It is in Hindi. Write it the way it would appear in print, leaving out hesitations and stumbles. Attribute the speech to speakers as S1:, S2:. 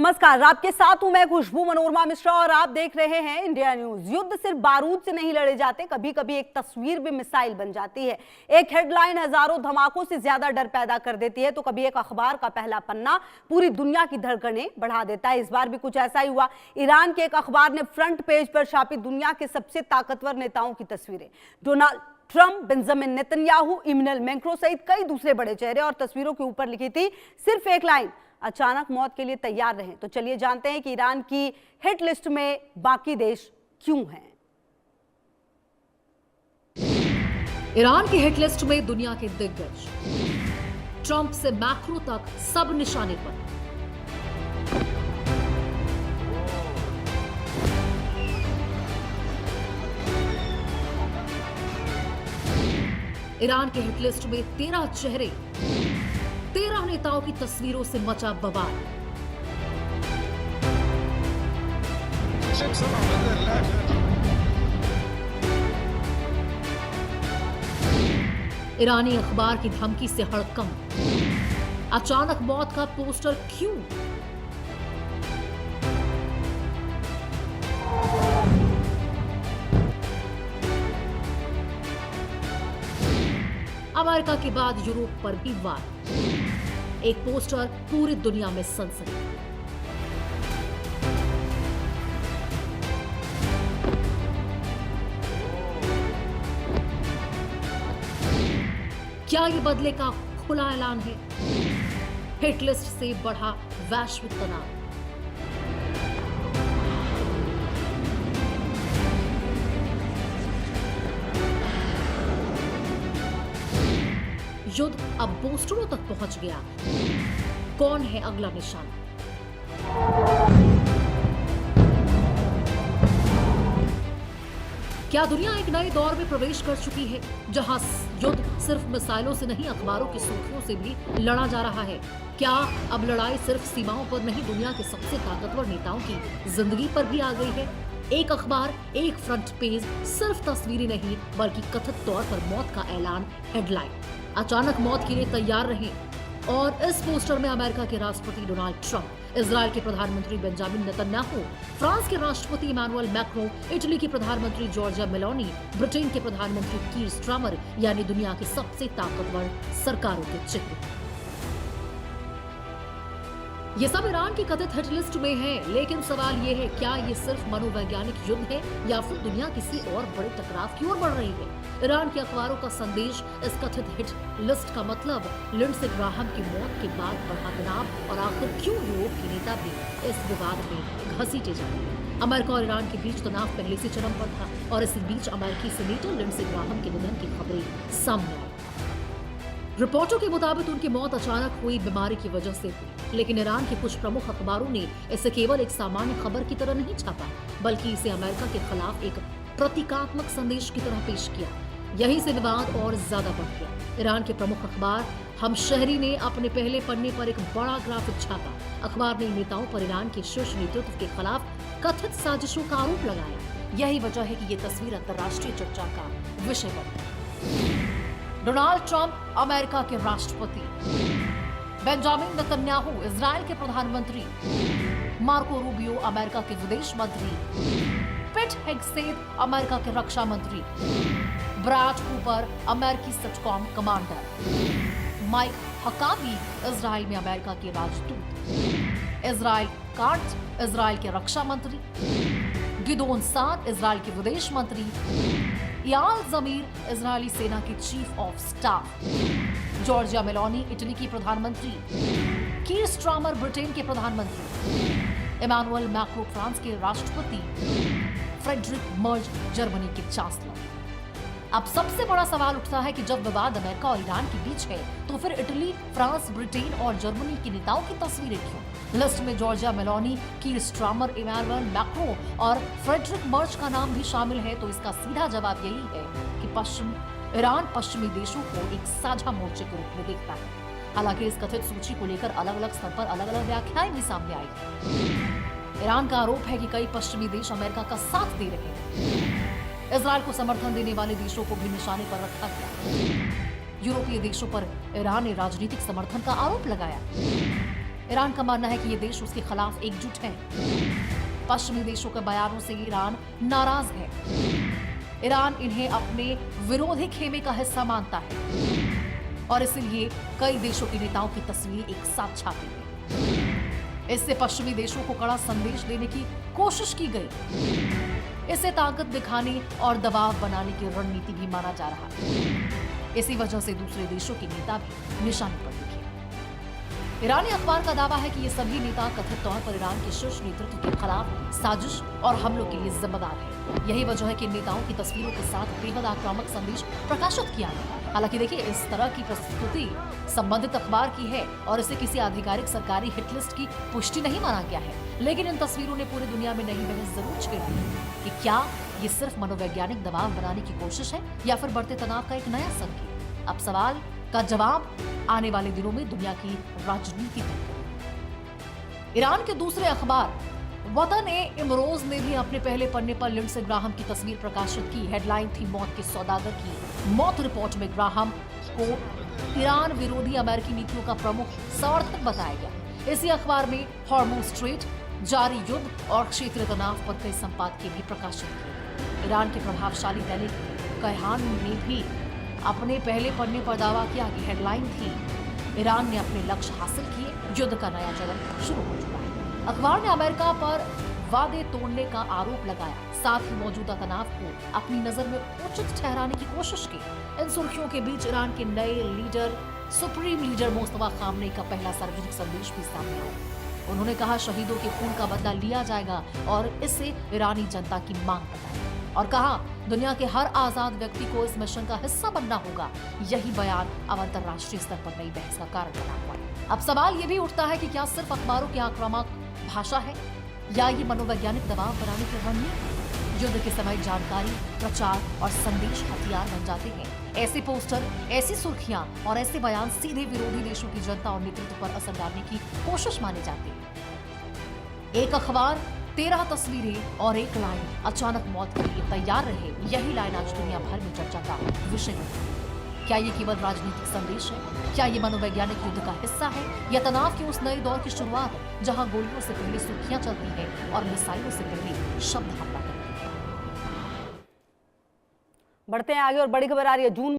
S1: नमस्कार, आपके साथ हूं मैं खुशबू मनोरमा मिश्रा और आप देख रहे हैं इंडिया न्यूज। युद्ध सिर्फ बारूद से नहीं लड़े जाते, कभी कभी एक तस्वीर भी मिसाइल बन जाती है। एक हेडलाइन हजारों धमाकों से ज्यादा डर पैदा कर देती है, तो कभी एक अखबार का पहला पन्ना पूरी दुनिया की धड़कनें बढ़ा देता है। इस बार भी कुछ ऐसा ही हुआ। ईरान के एक अखबार ने फ्रंट पेज पर छापी दुनिया के सबसे ताकतवर नेताओं की तस्वीरें। Donald Trump, Benjamin Netanyahu, Emmanuel Macron सहित कई दूसरे बड़े चेहरे, और तस्वीरों के ऊपर लिखी थी सिर्फ एक लाइन, अचानक मौत के लिए तैयार रहें। तो चलिए जानते हैं कि ईरान की हिट लिस्ट में बाकी देश क्यों हैं।
S2: ईरान की हिट लिस्ट में दुनिया के दिग्गज, ट्रंप से मैक्रो तक सब निशाने पर। ईरान के हिट लिस्ट में 13 चेहरे, 13 नेताओं की तस्वीरों से मचा बवाल। ईरानी अखबार की धमकी से हड़कंप, अचानक मौत का पोस्टर क्यों? अमेरिका के बाद यूरोप पर भी वार, एक पोस्टर पूरी दुनिया में सनसनी। क्या ये बदले का खुला ऐलान है? हिट लिस्ट से बढ़ा वैश्विक तनाव। युद्ध अब पोस्टरों तक पहुंच गया। कौन है अगला निशाना? क्या दुनिया एक नए दौर में प्रवेश कर चुकी है, जहां युद्ध सिर्फ मिसाइलों से नहीं, अखबारों की सुर्खियों से भी लड़ा जा रहा है? क्या अब लड़ाई सिर्फ सीमाओं पर नहीं, दुनिया के सबसे ताकतवर नेताओं की जिंदगी पर भी आ गई है? एक अखबार, एक फ्रंट पेज, सिर्फ तस्वीरें नहीं बल्कि कथित तौर पर मौत का ऐलान। हेडलाइन, अचानक मौत के लिए तैयार रहें। और इस पोस्टर में अमेरिका के राष्ट्रपति डोनाल्ड ट्रंप, इजराइल के प्रधानमंत्री बेंजामिन नेतन्याहू, फ्रांस के राष्ट्रपति इमैनुएल मैक्रों, इटली की प्रधानमंत्री जॉर्जिया मेलोनी, ब्रिटेन के प्रधानमंत्री कीर स्टारमर, यानी दुनिया की सबसे ताकतवर सरकारों के चित्र। ये सब ईरान की कथित हिट लिस्ट में है, लेकिन सवाल ये है, क्या ये सिर्फ मनोवैज्ञानिक युद्ध है या फिर दुनिया किसी और बड़े टकराव की ओर बढ़ रही है? ईरान के अखबारों का संदेश, इस कथित हिट लिस्ट का मतलब, लिंडसे ग्राहम की मौत के बाद बढ़ा तनाव, और आखिर क्यों यूरोप के नेता भी इस विवाद में घसीटे जा रहे हैं। अमेरिका और ईरान के बीच तनाव पहले से चरम पर था, और इसी बीच अमेरिकी सीनेटर लिंडसे ग्राहम के निधन की खबरें सामने आई। रिपोर्टों के मुताबिक उनकी मौत अचानक हुई बीमारी की वजह से हुई, लेकिन ईरान के कुछ प्रमुख अखबारों ने इसे केवल एक सामान्य खबर की तरह नहीं छापा, बल्कि इसे अमेरिका के खिलाफ एक प्रतीकात्मक संदेश की तरह पेश किया। यहीं से विवाद और ज्यादा बढ़ गया। ईरान के प्रमुख अखबार हमशहरी ने अपने पहले पन्ने पर एक बड़ा ग्राफिक छापा। अखबार ने नेताओं पर ईरान के शीर्ष नेतृत्व के खिलाफ कथित साजिशों का आरोप लगाया। यही वजह है कि ये तस्वीर अंतर्राष्ट्रीय चर्चा का विषय बन गई। डोनाल्ड ट्रंप, अमेरिका के राष्ट्रपति, बेंजामिन नेतन्याहू, इजराइल के प्रधानमंत्री, मार्को रूबियो, अमेरिका के विदेश मंत्री, पिट हेगसेथ, अमेरिका के रक्षा मंत्री, ब्रैड कूपर, अमेरिकी सटकॉम कमांडर, माइक हकाबी, इजराइल में अमेरिका के राजदूत, इजराइल कांट, इजराइल के रक्षा मंत्री, गिदोन सार, इजराइल के विदेश मंत्री, याल जमीर, इजरायली सेना के chief of staff, Giorgia Meloni, Italy की प्रधानमंत्री, कीर स्टारमर, ब्रिटेन के प्रधानमंत्री, इमैनुएल मैक्रों, फ्रांस के राष्ट्रपति, फ्रेडरिक मर्ज, जर्मनी के चांसलर। अब सबसे बड़ा सवाल उठता है कि जब विवाद अमेरिका और ईरान के बीच है, तो फिर इटली, फ्रांस, ब्रिटेन और जर्मनी के नेताओं की तस्वीरें क्यों? लिस्ट में जॉर्जिया मेलोनी, कीर स्टारमर, इमैनुएल मैक्रों और फ्रेडरिक मर्ज का नाम भी शामिल है। तो इसका सीधा जवाब यही है कि ईरान पश्चिमी देशों को एक साझा मोर्चे के रूप में देखता है। हालांकि इस कथित सूची को लेकर अलग अलग स्तर पर अलग अलग व्याख्याएं भी सामने आई। ईरान का आरोप है कि कई पश्चिमी देश अमेरिका का साथ दे रहे हैं। इजराइल को समर्थन देने वाले देशों को भी निशाने पर रखा गया। यूरोपीय देशों पर ईरान ने राजनीतिक समर्थन का आरोप लगाया। ईरान का मानना है कि ये देश उसके खिलाफ एकजुट है। पश्चिमी देशों के बयानों से ईरान नाराज है। ईरान इन्हें अपने विरोधी खेमे का हिस्सा मानता है और इसीलिए कई देशों के नेताओं की तस्वीर एक साथ छापी गई। इससे पश्चिमी देशों को कड़ा संदेश देने की कोशिश की गई। इसे ताकत दिखाने और दबाव बनाने की रणनीति भी माना जा रहा है। इसी वजह से दूसरे देशों के नेता भी निशाने पर दिखे। ईरानी अखबार का दावा है कि ये सभी नेता कथित तौर पर ईरान के शीर्ष नेतृत्व के खिलाफ साजिश और हमलों के लिए जिम्मेदार है। यही वजह है कि नेताओं की तस्वीरों के साथ बेहद आक्रामक संदेश प्रकाशित किया गया। हालांकि देखिए, इस तरह की प्रस्तुति संबंधित अखबार की है और इसे किसी आधिकारिक सरकारी हिट लिस्ट की पुष्टि नहीं माना गया है। लेकिन इन तस्वीरों ने पूरी दुनिया में नई बहस जरूर छेड़ दी कि क्या ये सिर्फ मनोवैज्ञानिक दबाव बनाने की कोशिश है या फिर बढ़ते तनाव का एक नया संकेत। अब सवाल का जवाब आने वाले दिनों में दुनिया की राजनीति में। ईरान के दूसरे अखबार वतन-ए-इमरोज ने भी अपने पहले पन्ने पर लिंडसे ग्राहम की तस्वीर प्रकाशित की। हेडलाइन थी मौत के सौदागर की मौत। रिपोर्ट में ग्राहम को ईरान विरोधी अमेरिकी नीतियों का प्रमुख समर्थक बताया गया। इसी अखबार में हॉर्मुज स्ट्रेट, जारी युद्ध और क्षेत्रीय तनाव पर कई संपादकीय भी प्रकाशित किए। ईरान के प्रभावशाली दैनिक कयहान ने भी अपने पहले पन्ने पर दावा किया कि हेडलाइन थी ईरान ने अपने लक्ष्य हासिल किए, युद्ध का नया चरण शुरू हो चुका है। अखबार ने अमेरिका पर वादे तोड़ने का आरोप लगाया, साथ ही मौजूदा तनाव को अपनी नजर में उचित ठहराने की कोशिश की। इन सुर्खियों के बीच ईरान के नए leader supreme leader Mustafa Khamenei का पहला सार्वजनिक संदेश भी सामने आया। उन्होंने कहा शहीदों के खून का बदला लिया जाएगा और इससे ईरानी जनता की मांग बताई और कहा दुनिया के हर आजाद व्यक्ति को इस मिशन का हिस्सा बनना होगा। यही बयान अब अंतर्राष्ट्रीय स्तर पर नई बहस का कारण बना हुआ है। अब सवाल ये भी उठता है कि क्या सिर्फ अखबारों की आक्रामक भाषा है या ये मनोवैज्ञानिक दबाव बनाने की रणनीति। युद्ध के समय जानकारी, प्रचार और संदेश हथियार बन जाते हैं। ऐसे पोस्टर, ऐसी सुर्खियां और ऐसे बयान सीधे विरोधी देशों की जनता और नेतृत्व पर असर डालने की कोशिश माने जाते हैं। एक अखबार, 13 तस्वीरें और एक लाइन अचानक मौत के लिए तैयार रहे। यही लाइन आज दुनिया भर में चर्चा का विषय है। क्या ये केवल राजनीतिक संदेश है? क्या ये मनोवैज्ञानिक युद्ध का हिस्सा है या तनाव के उस नए दौर की शुरुआत है जहां गोलियों से पहले सुर्खियां चलती हैं और मिसाइलों से पहले शब्द हमला करते हैं?
S1: बढ़ते हैं आगे और बड़ी खबर आ रही है। जून